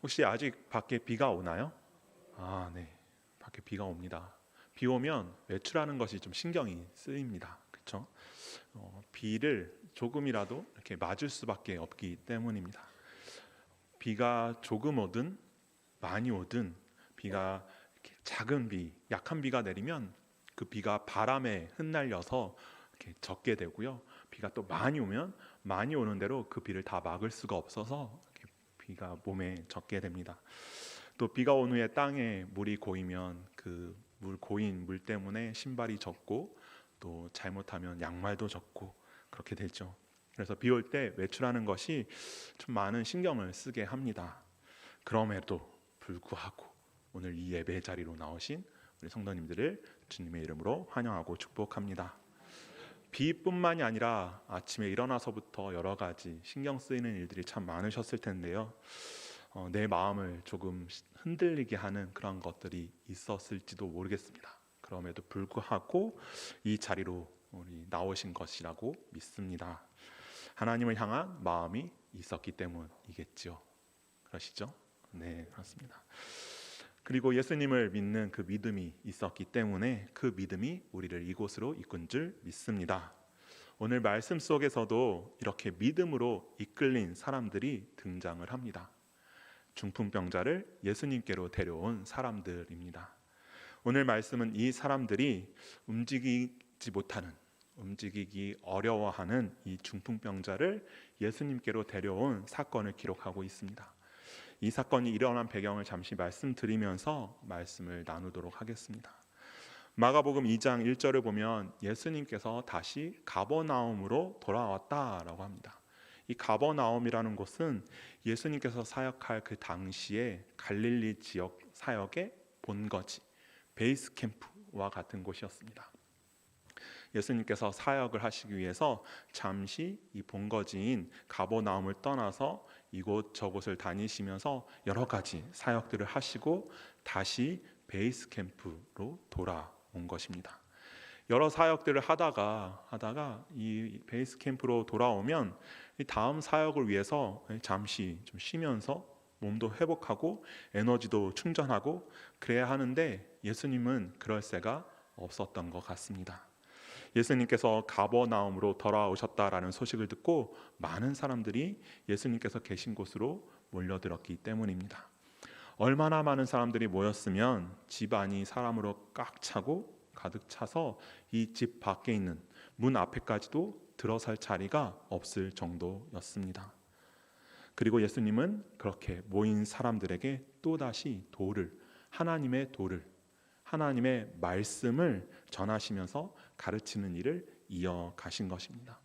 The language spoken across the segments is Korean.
혹시 아직 밖에 비가 오나요? 네. 밖에 비가 옵니다. 비 오면 외출하는 것이 좀 신경이 쓰입니다. 그렇죠? 비를 조금이라도 이렇게 맞을 수밖에 없기 때문입니다. 비가 조금 오든 많이 오든 비가 이렇게 작은 비, 약한 비가 내리면 그 비가 바람에 흩날려서 이렇게 젖게 되고요. 비가 또 많이 오면 많이 오는 대로 그 비를 다 막을 수가 없어서 이렇게 비가 몸에 젖게 됩니다. 또 비가 온 후에 땅에 물이 고이면 그 고인 물 때문에 신발이 젖고 또 잘못하면 양말도 젖고 그렇게 되죠. 그래서 비 올 때 외출하는 것이 좀 많은 신경을 쓰게 합니다. 그럼에도 불구하고 오늘 이 예배 자리로 나오신 우리 성도님들을 주님의 이름으로 환영하고 축복합니다. 비뿐만이 아니라 아침에 일어나서부터 여러 가지 신경 쓰이는 일들이 참 많으셨을 텐데요. 내 마음을 조금 흔들리게 하는 그런 것들이 있었을지도 모르겠습니다. 그럼에도 불구하고 이 자리로 우리 나오신 것이라고 믿습니다. 하나님을 향한 마음이 있었기 때문이겠죠. 그러시죠? 네, 그렇습니다. 그리고 예수님을 믿는 그 믿음이 있었기 때문에 그 믿음이 우리를 이곳으로 이끈 줄 믿습니다. 오늘 말씀 속에서도 이렇게 믿음으로 이끌린 사람들이 등장을 합니다. 중풍병자를 예수님께로 데려온 사람들입니다. 오늘 말씀은 이 사람들이 움직이기 어려워하는 이 중풍병자를 예수님께로 데려온 사건을 기록하고 있습니다. 이 사건이 일어난 배경을 잠시 말씀드리면서 말씀을 나누도록 하겠습니다. 마가복음 2장 1절을 보면 예수님께서 다시 가버나움으로 돌아왔다라고 합니다. 이 가버나움이라는 곳은 예수님께서 사역할 그 당시에 갈릴리 지역 사역의 본거지, 베이스 캠프와 같은 곳이었습니다. 예수님께서 사역을 하시기 위해서 잠시 이 본거지인 가버나움을 떠나서 이곳 저곳을 다니시면서 여러 가지 사역들을 하시고 다시 베이스 캠프로 돌아온 것입니다. 여러 사역들을 하다가 이 베이스 캠프로 돌아오면 다음 사역을 위해서 잠시 좀 쉬면서 몸도 회복하고 에너지도 충전하고 그래야 하는데 예수님은 그럴 새가 없었던 것 같습니다. 예수님께서 가버나움으로 돌아오셨다라는 소식을 듣고 많은 사람들이 예수님께서 계신 곳으로 몰려들었기 때문입니다. 얼마나 많은 사람들이 모였으면 집 안이 사람으로 꽉 차고 가득 차서 이 집 밖에 있는 문 앞에까지도 들어설 자리가 없을 정도였습니다. 그리고 예수님은 그렇게 모인 사람들에게 또다시 하나님의 말씀을 전하시면서 가르치는 일을 이어가신 것입니다.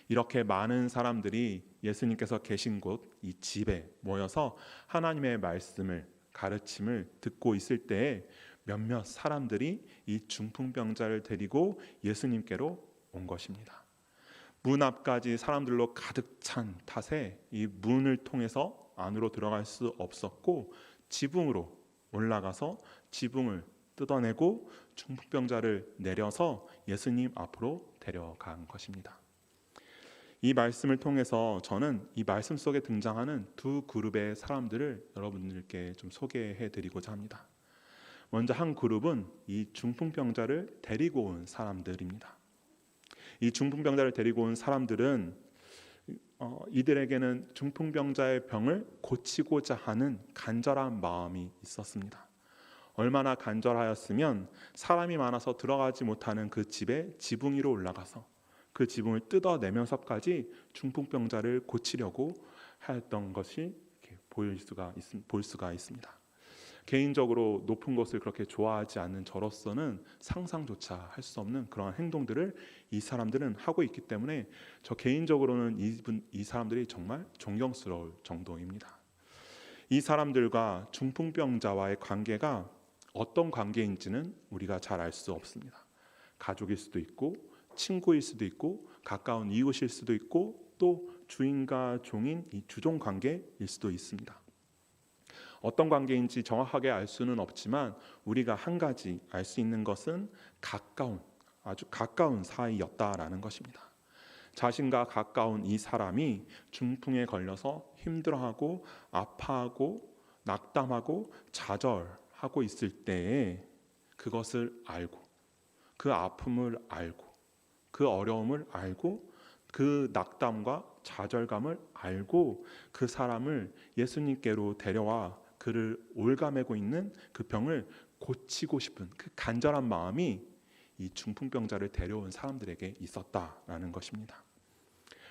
이렇게 많은 사람들이 예수님께서 계신 곳 이 집에 모여서 하나님의 말씀을 가르침을 듣고 있을 때에 몇몇 사람들이 이 중풍병자를 데리고 예수님께로 온 것입니다. 문 앞까지 사람들로 가득 찬 탓에 이 문을 통해서 안으로 들어갈 수 없었고 지붕으로 올라가서 지붕을 뜯어내고 중풍병자를 내려서 예수님 앞으로 데려간 것입니다. 이 말씀을 통해서 저는 이 말씀 속에 등장하는 두 그룹의 사람들을 여러분들께 좀 소개해 드리고자 합니다. 먼저 한 그룹은 이 중풍병자를 데리고 온 사람들입니다. 이 중풍병자를 데리고 온 사람들은 이들에게는 중풍병자의 병을 고치고자 하는 간절한 마음이 있었습니다. 얼마나 간절하였으면 사람이 많아서 들어가지 못하는 그 집에 지붕 위로 올라가서 그 지붕을 뜯어내면서까지 중풍병자를 고치려고 하였던 것이 볼 수가 있습니다. 개인적으로 높은 곳을 그렇게 좋아하지 않는 저로서는 상상조차 할 수 없는 그러한 행동들을 이 사람들은 하고 있기 때문에 저 개인적으로는 이 사람들이 정말 존경스러울 정도입니다. 이 사람들과 중풍병자와의 관계가 어떤 관계인지는 우리가 잘 알 수 없습니다. 가족일 수도 있고 친구일 수도 있고 가까운 이웃일 수도 있고 또 주인과 종인 이 주종 관계일 수도 있습니다. 어떤 관계인지 정확하게 알 수는 없지만 우리가 한 가지 알 수 있는 것은 아주 가까운 사이였다라는 것입니다. 자신과 가까운 이 사람이 중풍에 걸려서 힘들어하고 아파하고 낙담하고 좌절하고 있을 때에 그것을 알고, 그 아픔을 알고, 그 어려움을 알고, 그 낙담과 좌절감을 알고 그 사람을 예수님께로 데려와 그를 올가매고 있는 그 병을 고치고 싶은 그 간절한 마음이 이 중풍병자를 데려온 사람들에게 있었다라는 것입니다.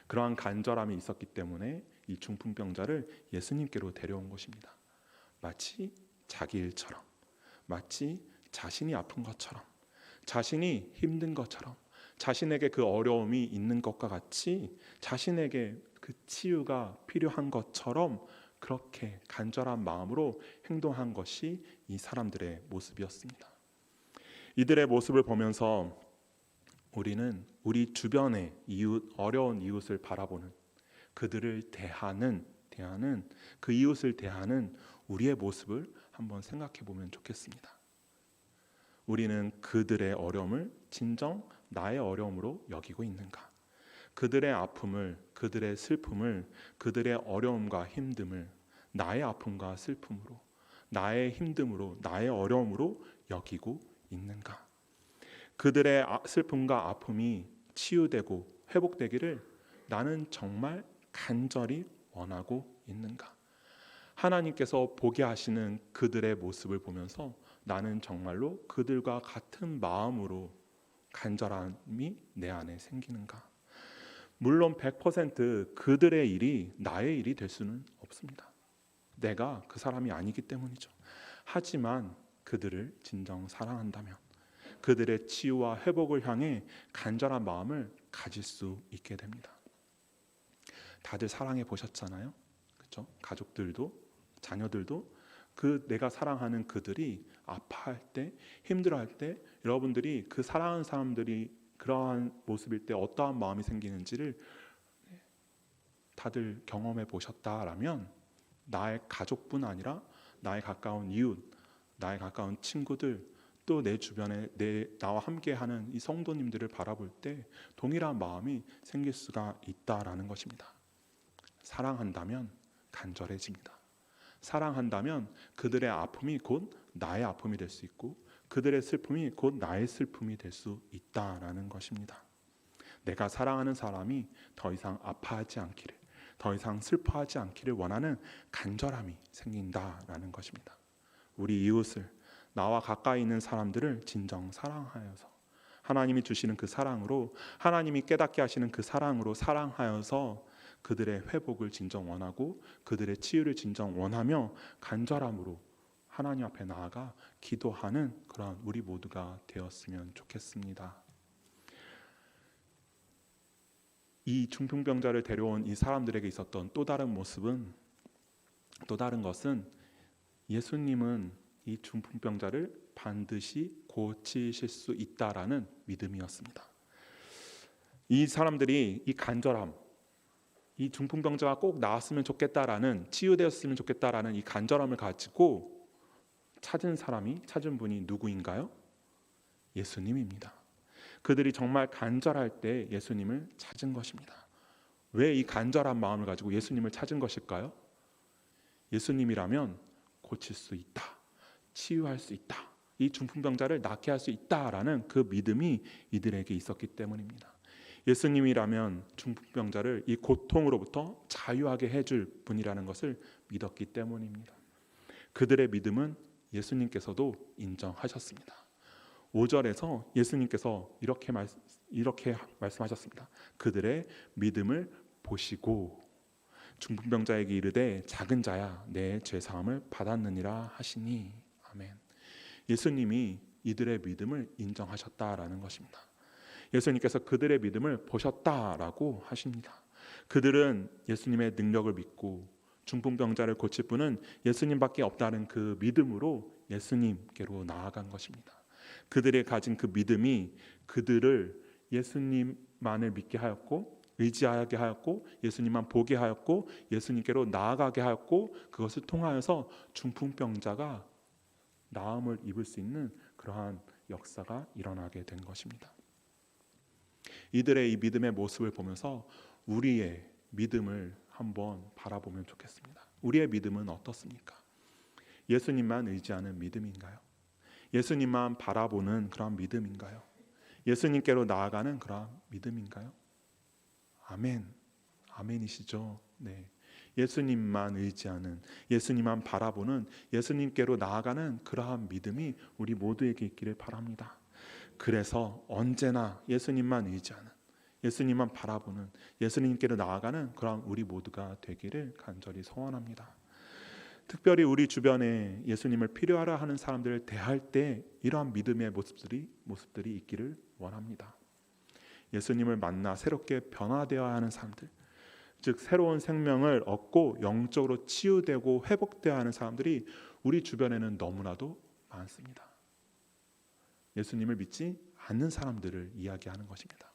그러한 간절함이 있었기 때문에 이 중풍병자를 예수님께로 데려온 것입니다. 마치 자기 일처럼, 마치 자신이 아픈 것처럼, 자신이 힘든 것처럼, 자신에게 그 어려움이 있는 것과 같이 자신에게 그 치유가 필요한 것처럼 그렇게 간절한 마음으로 행동한 것이 이 사람들의 모습이었습니다. 이들의 모습을 보면서 우리는 우리 주변의 이웃, 어려운 이웃을 바라보는, 그들을 대하는 그 이웃을 대하는 우리의 모습을 한번 생각해 보면 좋겠습니다. 우리는 그들의 어려움을 진정 나의 어려움으로 여기고 있는가? 그들의 아픔을, 그들의 슬픔을, 그들의 어려움과 힘듦을 나의 아픔과 슬픔으로, 나의 힘듦으로, 나의 어려움으로 여기고 있는가? 그들의 슬픔과 아픔이 치유되고 회복되기를 나는 정말 간절히 원하고 있는가? 하나님께서 보게 하시는 그들의 모습을 보면서 나는 정말로 그들과 같은 마음으로 간절함이 내 안에 생기는가? 물론 100% 그들의 일이 나의 일이 될 수는 없습니다. 내가 그 사람이 아니기 때문이죠. 하지만 그들을 진정 사랑한다면 그들의 치유와 회복을 향해 간절한 마음을 가질 수 있게 됩니다. 다들 사랑해 보셨잖아요. 그렇죠? 가족들도 자녀들도 그 내가 사랑하는 그들이 아파할 때, 힘들어할 때 여러분들이 그 사랑하는 사람들이 그러한 모습일 때 어떠한 마음이 생기는지를 다들 경험해 보셨다라면 나의 가족뿐 아니라 나의 가까운 이웃, 나의 가까운 친구들, 또 내 주변에 나와 함께하는 이 성도님들을 바라볼 때 동일한 마음이 생길 수가 있다라는 것입니다. 사랑한다면 간절해집니다. 사랑한다면 그들의 아픔이 곧 나의 아픔이 될 수 있고 그들의 슬픔이 곧 나의 슬픔이 될 수 있다라는 것입니다. 내가 사랑하는 사람이 더 이상 아파하지 않기를, 더 이상 슬퍼하지 않기를 원하는 간절함이 생긴다라는 것입니다. 우리 이웃을, 나와 가까이 있는 사람들을 진정 사랑하여서 하나님이 주시는 그 사랑으로, 하나님이 깨닫게 하시는 그 사랑으로 사랑하여서 그들의 회복을 진정 원하고 그들의 치유를 진정 원하며 간절함으로 하나님 앞에 나아가 기도하는 그런 우리 모두가 되었으면 좋겠습니다. 이 중풍병자를 데려온 이 사람들에게 있었던 또 다른 모습은, 또 다른 것은 예수님은 이 중풍병자를 반드시 고치실 수 있다라는 믿음이었습니다. 이 사람들이 이 간절함, 이 중풍병자가 꼭 나았으면 좋겠다라는, 치유되었으면 좋겠다라는 이 간절함을 가지고 찾은 분이 누구인가요? 예수님입니다. 그들이 정말 간절할 때 예수님을 찾은 것입니다. 왜 이 간절한 마음을 가지고 예수님을 찾은 것일까요? 예수님이라면 고칠 수 있다, 치유할 수 있다, 이 중풍병자를 낫게 할 수 있다라는 그 믿음이 이들에게 있었기 때문입니다. 예수님이라면 중풍병자를 이 고통으로부터 자유하게 해줄 분이라는 것을 믿었기 때문입니다. 그들의 믿음은 예수님께서도 인정하셨습니다. 5절에서 예수님께서 이렇게 말씀하셨습니다. 그들의 믿음을 보시고 중풍병자에게 이르되 작은 자야 내 죄사함을 받았느니라 하시니. 아멘. 예수님이 이들의 믿음을 인정하셨다라는 것입니다. 예수님께서 그들의 믿음을 보셨다라고 하십니다. 그들은 예수님의 능력을 믿고 중풍병자를 고칠 분은 예수님밖에 없다는 그 믿음으로 예수님께로 나아간 것입니다. 그들의 가진 그 믿음이 그들을 예수님만을 믿게 하였고 의지하게 하였고 예수님만 보게 하였고 예수님께로 나아가게 하였고 그것을 통하여서 중풍병자가 나음을 입을 수 있는 그러한 역사가 일어나게 된 것입니다. 이들의 이 믿음의 모습을 보면서 우리의 믿음을 한번 바라보면 좋겠습니다. 우리의 믿음은 어떻습니까? 예수님만 의지하는 믿음인가요? 예수님만 바라보는 그런 믿음인가요? 예수님께로 나아가는 그런 믿음인가요? 아멘. 아멘이시죠? 네. 예수님만 의지하는, 예수님만 바라보는, 예수님께로 나아가는 그러한 믿음이 우리 모두에게 있기를 바랍니다. 그래서 언제나 예수님만 의지하는, 예수님만 바라보는, 예수님께로 나아가는 그런 우리 모두가 되기를 간절히 소원합니다. 특별히 우리 주변에 예수님을 필요하라 하는 사람들을 대할 때 이러한 믿음의 모습들이 있기를 원합니다. 예수님을 만나 새롭게 변화되어야 하는 사람들, 즉 새로운 생명을 얻고 영적으로 치유되고 회복되어야 하는 사람들이 우리 주변에는 너무나도 많습니다. 예수님을 믿지 않는 사람들을 이야기하는 것입니다.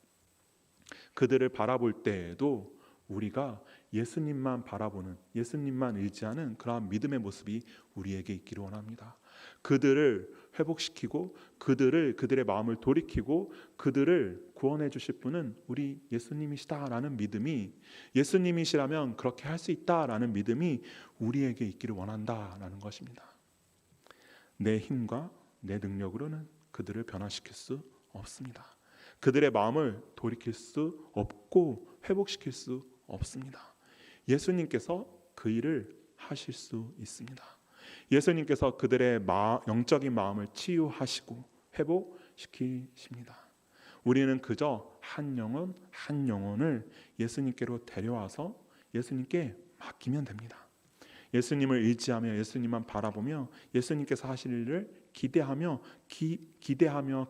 그들을 바라볼 때에도 우리가 예수님만 바라보는, 예수님만 의지하는 그러한 믿음의 모습이 우리에게 있기를 원합니다. 그들을 회복시키고 그들의 마음을 돌이키고 그들을 구원해 주실 분은 우리 예수님이시다라는 믿음이, 예수님이시라면 그렇게 할 수 있다라는 믿음이 우리에게 있기를 원한다라는 것입니다. 내 힘과 내 능력으로는 그들을 변화시킬 수 없습니다. 그들의 마음을 돌이킬 수 없고 회복시킬 수 없습니다. 예수님께서 그 일을 하실 수 있습니다. 예수님께서 그들의 영적인 마음을 치유하시고 회복시키십니다. 우리는 그저 한 영혼을 예수님께로 데려와서 예수님께 맡기면 됩니다. 예수님을 의지하며 예수님만 바라보며 예수님께서 하실 일을 기대하며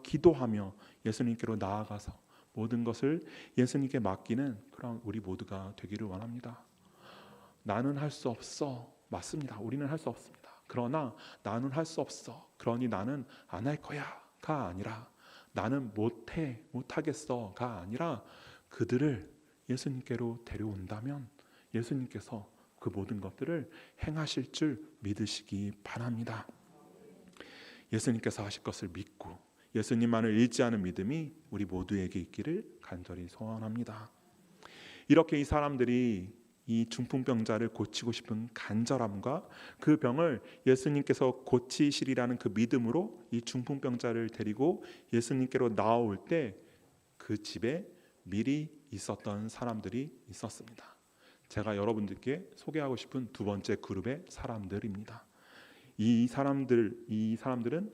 기도하며 예수님께로 나아가서 모든 것을 예수님께 맡기는 그런 우리 모두가 되기를 원합니다. 나는 할 수 없어. 맞습니다. 우리는 할 수 없습니다. 그러나 나는 할 수 없어. 그러니 나는 안 할 거야가 아니라 나는 못하겠어가 아니라 그들을 예수님께로 데려온다면 예수님께서 그 모든 것들을 행하실 줄 믿으시기 바랍니다. 예수님께서 하실 것을 믿고 예수님만을 의지하는 믿음이 우리 모두에게 있기를 간절히 소원합니다. 이렇게 이 사람들이 이 중풍병자를 고치고 싶은 간절함과 그 병을 예수님께서 고치시리라는 그 믿음으로 이 중풍병자를 데리고 예수님께로 나올 때 그 집에 미리 있었던 사람들이 있었습니다. 제가 여러분들께 소개하고 싶은 두 번째 그룹의 사람들입니다. 이 사람들은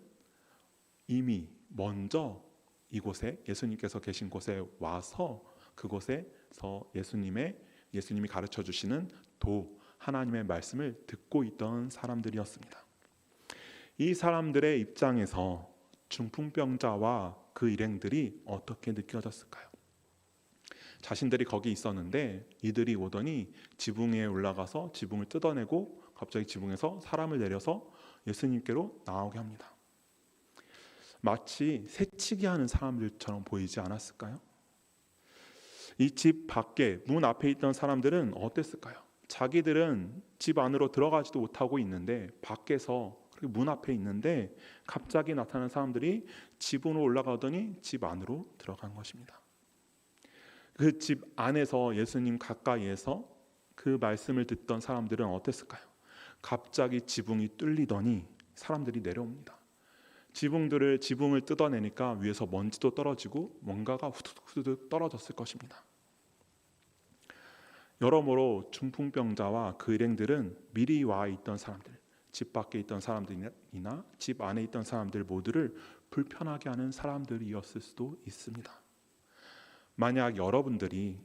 이미 먼저 이곳에 예수님께서 계신 곳에 와서 그곳에서 예수님이 가르쳐 주시는 하나님의 말씀을 듣고 있던 사람들이었습니다. 이 사람들의 입장에서 중풍병자와 그 일행들이 어떻게 느껴졌을까요? 자신들이 거기 있었는데 이들이 오더니 지붕에 올라가서 지붕을 뜯어내고 갑자기 지붕에서 사람을 내려서 예수님께로 나오게 합니다. 마치 새치기 하는 사람들처럼 보이지 않았을까요? 이 집 밖에 문 앞에 있던 사람들은 어땠을까요? 자기들은 집 안으로 들어가지도 못하고 있는데 밖에서 문 앞에 있는데 갑자기 나타난 사람들이 지붕으로 올라가더니 집 안으로 들어간 것입니다. 그 집 안에서 예수님 가까이에서 그 말씀을 듣던 사람들은 어땠을까요? 갑자기 지붕이 뚫리더니 사람들이 내려옵니다. 지붕을 뜯어내니까 위에서 먼지도 떨어지고 뭔가가 후두둑 떨어졌을 것입니다. 여러모로 중풍병자와 그 일행들은 미리 와 있던 사람들, 집 밖에 있던 사람들이나 집 안에 있던 사람들 모두를 불편하게 하는 사람들이었을 수도 있습니다. 만약 여러분들이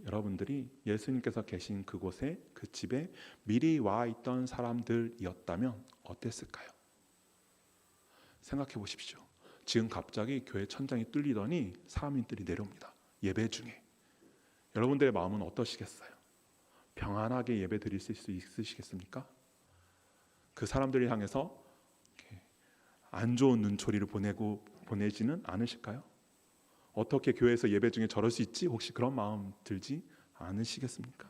예수님께서 계신 그곳에 그 집에 미리 와 있던 사람들이었다면 어땠을까요? 생각해 보십시오. 지금 갑자기 교회 천장이 뚫리더니 사람들이 내려옵니다. 예배 중에 여러분들의 마음은 어떠시겠어요? 평안하게 예배 드릴 수 있으시겠습니까? 그 사람들을 향해서 안 좋은 눈초리를 보내지는 않으실까요? 어떻게 교회에서 예배 중에 저럴 수 있지? 혹시 그런 마음 들지 않으시겠습니까?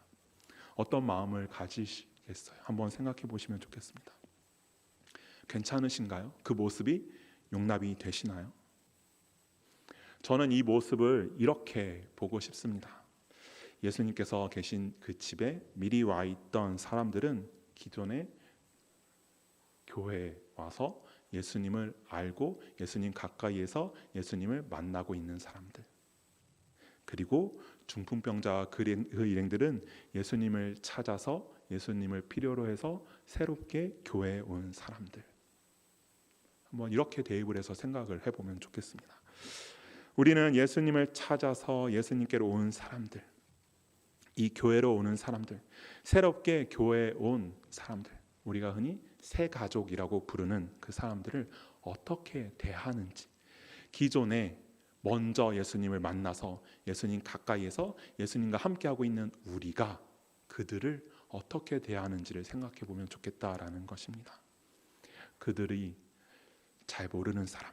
어떤 마음을 가지시겠어요? 한번 생각해 보시면 좋겠습니다. 괜찮으신가요? 그 모습이 용납이 되시나요? 저는 이 모습을 이렇게 보고 싶습니다. 예수님께서 계신 그 집에 미리 와 있던 사람들은 기존에 교회에 와서 예수님을 알고 예수님 가까이에서 예수님을 만나고 있는 사람들, 그리고 중풍병자와 그 일행들은 예수님을 찾아서 예수님을 필요로 해서 새롭게 교회에 온 사람들. 한번 이렇게 대입을 해서 생각을 해보면 좋겠습니다. 우리는 예수님을 찾아서 예수님께로 온 사람들, 이 교회로 오는 사람들, 새롭게 교회에 온 사람들, 우리가 흔히 새 가족이라고 부르는 그 사람들을 어떻게 대하는지, 기존에 먼저 예수님을 만나서 예수님 가까이에서 예수님과 함께하고 있는 우리가 그들을 어떻게 대하는지를 생각해 보면 좋겠다라는 것입니다. 그들이 잘 모르는 사람,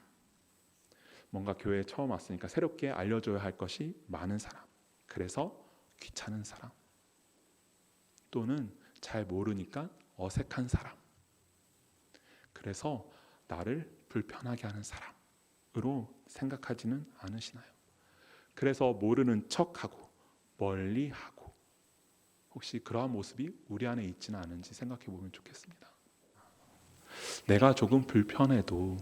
뭔가 교회에 처음 왔으니까 새롭게 알려줘야 할 것이 많은 사람, 그래서 귀찮은 사람, 또는 잘 모르니까 어색한 사람, 그래서 나를 불편하게 하는 사람으로 생각하지는 않으시나요? 그래서 모르는 척하고 멀리하고, 혹시 그러한 모습이 우리 안에 있지는 않은지 생각해 보면 좋겠습니다. 내가 조금 불편해도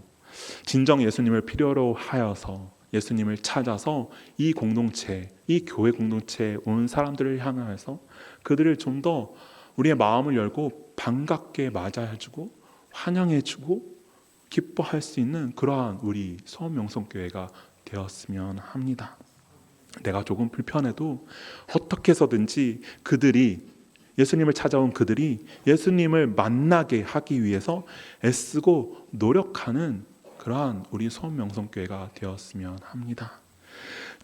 진정 예수님을 필요로 하여서 예수님을 찾아서 이 공동체, 이 교회 공동체에 온 사람들을 향해서 그들을 좀 더 우리의 마음을 열고 반갑게 맞아주고 환영해주고 기뻐할 수 있는 그러한 우리 소원명성교회가 되었으면 합니다. 내가 조금 불편해도 어떻게 해서든지 그들이, 예수님을 찾아온 그들이 예수님을 만나게 하기 위해서 애쓰고 노력하는 그러한 우리 소원명성교회가 되었으면 합니다.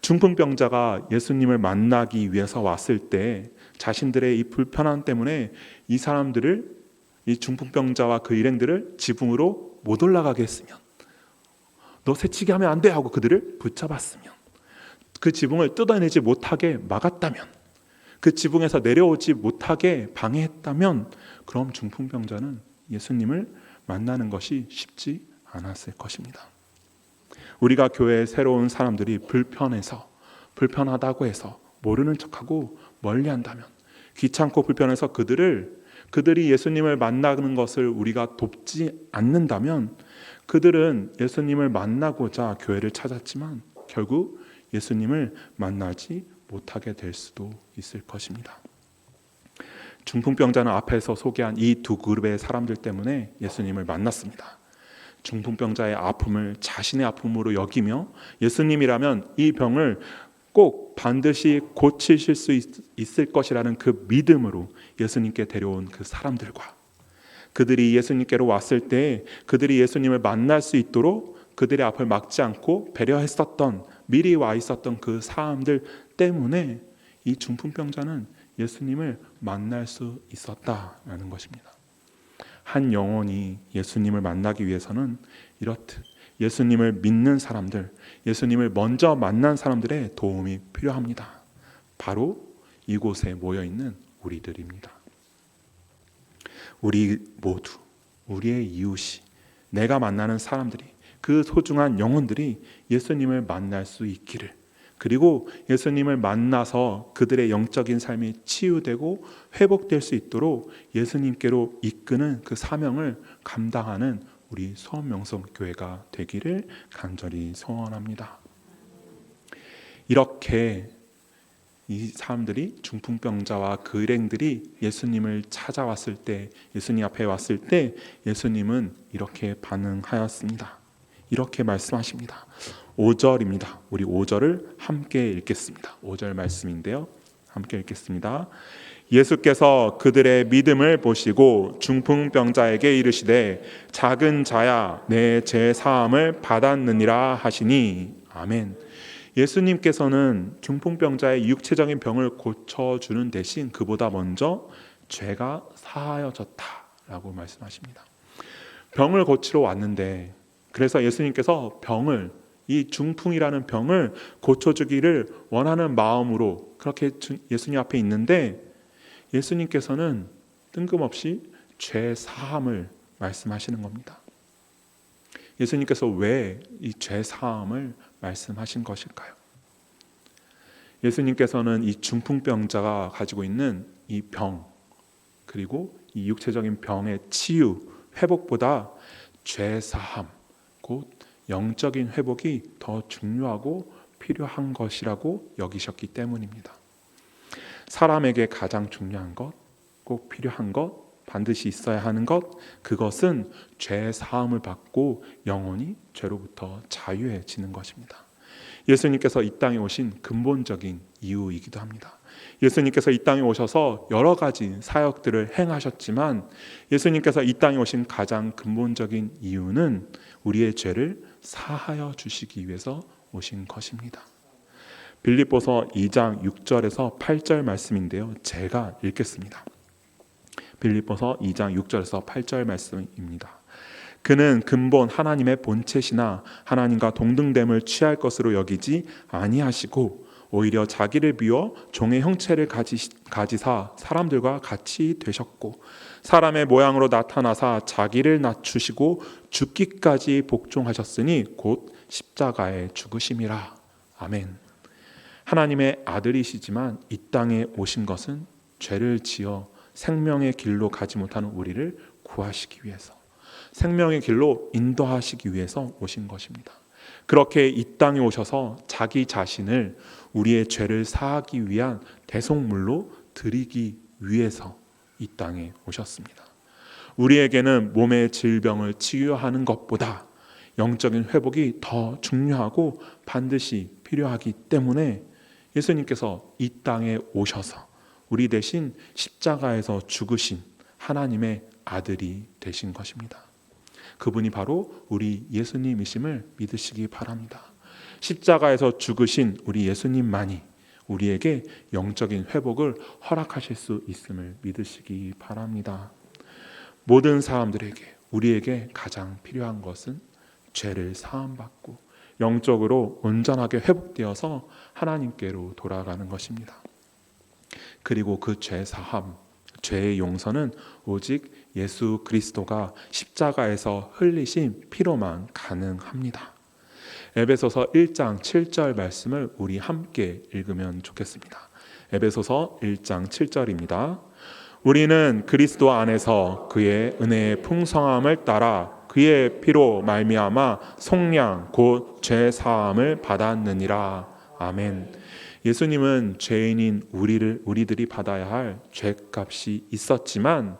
중풍병자가 예수님을 만나기 위해서 왔을 때 자신들의 이 불편함 때문에 이 사람들을, 이 중풍병자와 그 일행들을 지붕으로 못 올라가게 했으면, 너 새치기 하면 안 돼 하고 그들을 붙잡았으면, 그 지붕을 뜯어내지 못하게 막았다면, 그 지붕에서 내려오지 못하게 방해했다면, 그럼 중풍병자는 예수님을 만나는 것이 쉽지 않았을 것입니다. 우리가 교회에 새로운 사람들이 불편하다고 해서 모르는 척하고 멀리한다면, 귀찮고 불편해서 그들이 예수님을 만나는 것을 우리가 돕지 않는다면, 그들은 예수님을 만나고자 교회를 찾았지만 결국 예수님을 만나지 못하게 될 수도 있을 것입니다. 중풍병자는 앞에서 소개한 이 두 그룹의 사람들 때문에 예수님을 만났습니다. 중풍병자의 아픔을 자신의 아픔으로 여기며 예수님이라면 이 병을 꼭 반드시 고치실 수 있을 것이라는 그 믿음으로 예수님께 데려온 그 사람들과, 그들이 예수님께로 왔을 때 그들이 예수님을 만날 수 있도록 그들의 앞을 막지 않고 배려했었던, 미리 와 있었던 그 사람들 때문에 이 중풍병자는 예수님을 만날 수 있었다라는 것입니다. 한 영혼이 예수님을 만나기 위해서는 이렇듯 예수님을 믿는 사람들, 예수님을 먼저 만난 사람들의 도움이 필요합니다. 바로 이곳에 모여있는 우리들입니다. 우리 모두, 우리의 이웃이, 내가 만나는 사람들이, 그 소중한 영혼들이 예수님을 만날 수 있기를, 그리고 예수님을 만나서 그들의 영적인 삶이 치유되고 회복될 수 있도록 예수님께로 이끄는 그 사명을 감당하는 우리 소원명성교회가 되기를 간절히 소원합니다. 이렇게 이 사람들이, 중풍병자와 그 일행들이 예수님을 찾아왔을 때, 예수님 앞에 왔을 때 예수님은 이렇게 반응하였습니다. 이렇게 말씀하십니다. 5절입니다. 우리 5절을 함께 읽겠습니다. 5절 말씀인데요, 함께 읽겠습니다. 예수께서 그들의 믿음을 보시고 중풍병자에게 이르시되 작은 자야 내 죄 사함을 받았느니라 하시니. 아멘. 예수님께서는 중풍병자의 육체적인 병을 고쳐주는 대신 그보다 먼저 죄가 사하여졌다라고 말씀하십니다. 병을 고치러 왔는데, 그래서 예수님께서 병을, 이 중풍이라는 병을 고쳐주기를 원하는 마음으로 그렇게 예수님 앞에 있는데, 예수님께서는 뜬금없이 죄 사함을 말씀하시는 겁니다. 예수님께서 왜 이 죄 사함을 말씀하신 것일까요? 예수님께서는 이 중풍병자가 가지고 있는 이 병, 그리고 이 육체적인 병의 치유, 회복보다 죄 사함, 곧 영적인 회복이 더 중요하고 필요한 것이라고 여기셨기 때문입니다. 사람에게 가장 중요한 것, 꼭 필요한 것, 반드시 있어야 하는 것, 그것은 죄 사함을 받고 영원히 죄로부터 자유해지는 것입니다. 예수님께서 이 땅에 오신 근본적인 이유이기도 합니다. 예수님께서 이 땅에 오셔서 여러 가지 사역들을 행하셨지만 예수님께서 이 땅에 오신 가장 근본적인 이유는 우리의 죄를 사하여 주시기 위해서 오신 것입니다. 빌립보서 2장 6절에서 8절 말씀인데요, 제가 읽겠습니다. 빌립보서 2장 6절에서 8절 말씀입니다. 그는 근본 하나님의 본체시나 하나님과 동등됨을 취할 것으로 여기지 아니하시고 오히려 자기를 비워 종의 형체를 가지사 사람들과 같이 되셨고 사람의 모양으로 나타나사 자기를 낮추시고 죽기까지 복종하셨으니 곧 십자가에 죽으심이라. 아멘. 하나님의 아들이시지만 이 땅에 오신 것은 죄를 지어 생명의 길로 가지 못하는 우리를 구하시기 위해서, 생명의 길로 인도하시기 위해서 오신 것입니다. 그렇게 이 땅에 오셔서 자기 자신을 우리의 죄를 사하기 위한 대속물로 드리기 위해서 이 땅에 오셨습니다. 우리에게는 몸의 질병을 치유하는 것보다 영적인 회복이 더 중요하고 반드시 필요하기 때문에 예수님께서 이 땅에 오셔서 우리 대신 십자가에서 죽으신 하나님의 아들이 되신 것입니다. 그분이 바로 우리 예수님이심을 믿으시기 바랍니다. 십자가에서 죽으신 우리 예수님만이 우리에게 영적인 회복을 허락하실 수 있음을 믿으시기 바랍니다. 모든 사람들에게, 우리에게 가장 필요한 것은 죄를 사함받고 영적으로 온전하게 회복되어서 하나님께로 돌아가는 것입니다. 그리고 그 죄 사함, 죄의 용서는 오직 예수 그리스도가 십자가에서 흘리신 피로만 가능합니다. 에베소서 1장 7절 말씀을 우리 함께 읽으면 좋겠습니다. 에베소서 1장 7절입니다. 우리는 그리스도 안에서 그의 은혜의 풍성함을 따라 그의 피로 말미암아 속량 곧 죄 사함을 받았느니라. 아멘. 예수님은 죄인인 우리들이 받아야 할 죄값이 있었지만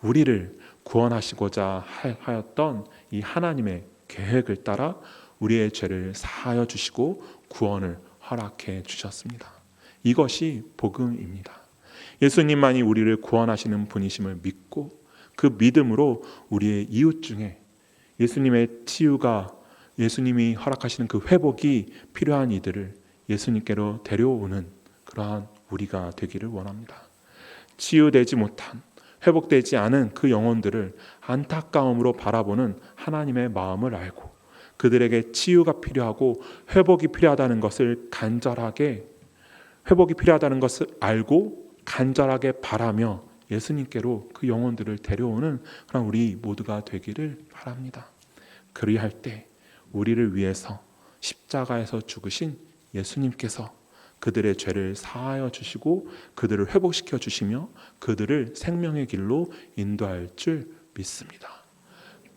우리를 구원하시고자 하였던 이 하나님의 계획을 따라 우리의 죄를 사하여 주시고 구원을 허락해 주셨습니다. 이것이 복음입니다. 예수님만이 우리를 구원하시는 분이심을 믿고 그 믿음으로 우리의 이웃 중에 예수님의 치유가, 예수님이 허락하시는 그 회복이 필요한 이들을 예수님께로 데려오는 그러한 우리가 되기를 원합니다. 치유되지 못한, 회복되지 않은 그 영혼들을 안타까움으로 바라보는 하나님의 마음을 알고 그들에게 치유가 필요하고 회복이 필요하다는 것을 알고 간절하게 바라며 예수님께로 그 영혼들을 데려오는 그런 우리 모두가 되기를 바랍니다. 그리할 때 우리를 위해서 십자가에서 죽으신 예수님께서 그들의 죄를 사하여 주시고 그들을 회복시켜 주시며 그들을 생명의 길로 인도할 줄 믿습니다.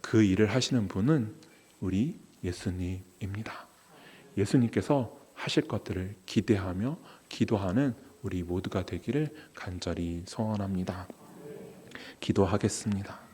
그 일을 하시는 분은 우리 예수님입니다. 예수님께서 하실 것들을 기대하며 기도하는 우리 모두가 되기를 간절히 소원합니다. 기도하겠습니다.